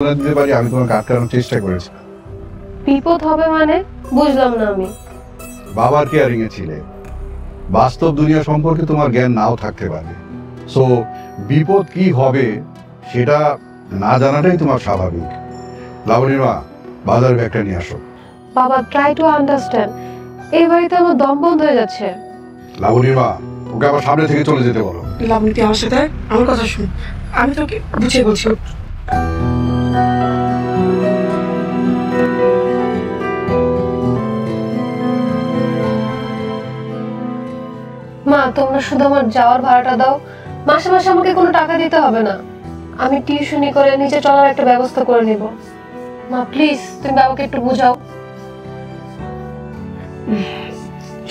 দিতে পারি আমি তোমাকে আটকানোর চেষ্টা করেছি। বিপদ হবে মানে বুঝলাম না আমি। বাবার কেয়ারিং এ ছিলে, বাস্তব দুনিয়া সম্পর্কে তোমার জ্ঞান নাও থাকতে পারে, সো বিপদ কি হবে সেটা না জানাটাই তোমার স্বাভাবিক। লাবণীর মা, বাজার ব্যাগটা নিয়ে আসো। বাবা, ট্রাই টু আন্ডারস্ট্যান্ড। এই বাড়িতে আমার দম বন্ধ হয়ে যাচ্ছে। লাবণীর মা, ওকে আবার সামনে থেকে চলে যেতে বলো। লাবণী, তুই আমার সাথে আমার কথা শুন, আমি তোকে বুঝিয়ে বলছি। মা, তোমরা শুধু আমার যাওয়ার ভাড়াটা দাও, মাসে মাসে আমাকে কোনো টাকা দিতে হবে না। আমি টিউশনি করে নিচে চলার একটা ব্যবস্থা করে নিব। মা প্লিজ, তুমি বাবাকে একটু বুঝাও।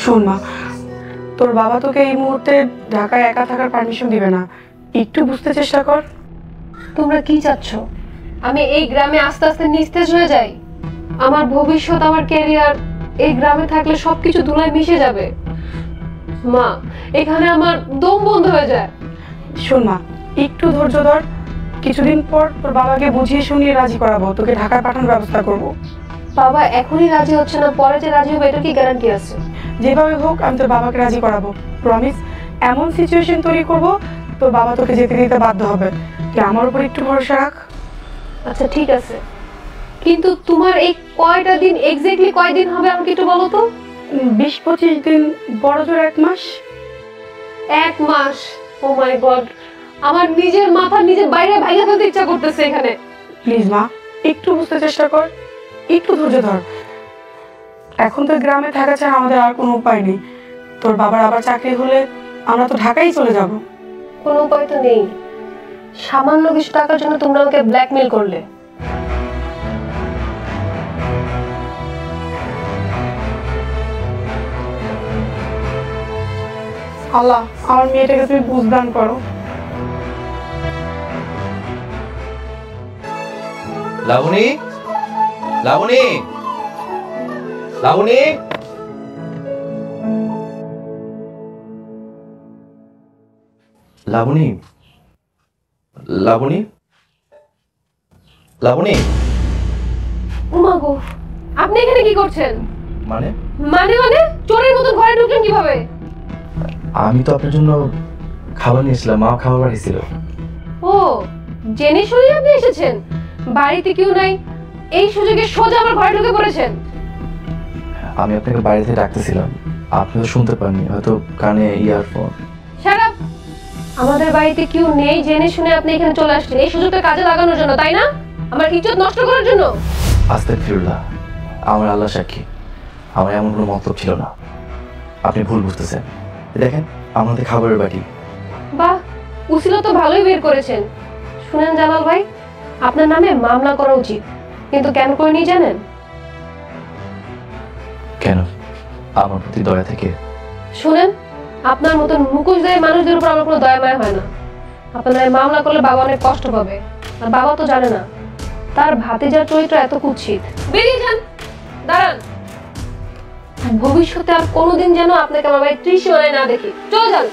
শোন মা, তোর বাবা তোকে এই মুহূর্তে ঢাকায় একা থাকার পারমিশন দিবে না, একটু বুঝতে চেষ্টা কর। তোমরা কি চাচ্ছ? আমি এই গ্রামে আস্তে আস্তে নিস্তেজ হয়ে যাই? আমার ভবিষ্যৎ, আমার ক্যারিয়ার এই গ্রামে থাকলে সবকিছু ধুলায় মিশে যাবে। মা, এখানে আমার দম বন্ধ হয়ে যায়। শোন মা, একটু ধৈর্য ধর, কিছুদিন পর তোর বাবাকে বুঝিয়ে শুনিয়ে রাজি করাবো, তোকে ঢাকায় পাঠানোর ব্যবস্থা করব। বাবা এখনই রাজি হচ্ছে না, পরে যে রাজি হবে এটার কি গ্যারান্টি আছে? যেভাবে হোক আমি তোর বাবাকে রাজি করাবো, প্রমিস। এমন সিচুয়েশন তৈরি করব তোর বাবা তোকে যেতে দিতে বাধ্য হবে। তুই আমার উপর একটু ভরসা রাখ। আচ্ছা ঠিক আছে, কিন্তু তোমার এই কয়টা দিন, এক্স্যাক্টলি কয়দিন হবে আমাকে একটু বলো তো। 20-25 দিন, বড় জোর 1 মাস। 1 মাস? ও মাই গড, আমার নিজের মাথা নিজের বাইরে ভাইয়া ফেলতে ইচ্ছা করতেছে এখানে। প্লিজ মা, একটু বুঝতে চেষ্টা কর, একটু ধৈর্য ধর। এখন তো গ্রামে থাকা ছাড়া আমাদের আর কোনো উপায় নেই। তোর বাবার আবার চাকরি হলে আমরা তো ঢাকায় চলে যাব। কোনো উপায় তো নেই। সামান্য কিছু টাকার জন্য তোমরা আমাকে ব্ল্যাকমেল করলে। আল্লাহ, আমার মেয়েটাকে তুমি বুঝদান করো। লাবণী, লাবণী, লাবণী, লাবণী, লাবণী, লাবণী। ওমা গো, আপনি এখানে কি করছেন? মানে মানে মানে চোরের মতো ঘরে ঢুকলেন কিভাবে? আমি তো আপনার জন্য খাবার নিয়েছিলাম, মা খাবার বানিয়েছিল। ও, জেনে শুনে আপনি এসেছেন? বাড়িতে কেউ নাই, এই সুযোগে সোজা আমার ঘরে ঢুকে পড়েছেন। আমি আপনাকে বাইরে থেকে ডাকতেছিলাম, আপনি তো শুনতে পাননি, হয়তো কানে ইয়ারফোন। Shut up! আমাদের বাড়িতে কেউ নেই জেনে শুনে আপনি এখানে চলে আসছেন এই সুযোগটা কাজে লাগানোর জন্য, তাই না? আমার ইজ্জত নষ্ট করার জন্য। আস্তাগফিরুল্লাহ, আমার আল্লাহ সাক্ষী, আমার এমন কোনো মতলব ছিল না। আপনি ভুল বুঝতেছেন। দেখেন আমাদের খাবারের বাটি। বাহ, উসিলা তো ভালোই বের করেছেন। শুনেন জালাল ভাই, আপনার নামে মামলা করা উচিত। কিন্তু কেন করেনি জানেন? কেন? আমার প্রতি দয়া থেকে? শুনেন, আপনার মতন মুখোশধারী মানুষদের উপর আমার কোনো দয়া মায়া হয় না। আপনার মামলা করলে বাবা অনেক কষ্ট পাবে, আর বাবা তো জানে না তার ভাতিজার চরিত্র এত কুৎসিত। বেরিয়ে যান, দাঁড়ান। ভবিষ্যতে আর কোনোদিন যেন আপনাকে আমার বাড়ির ত্রিসীমানায় না দেখি। চলে যান।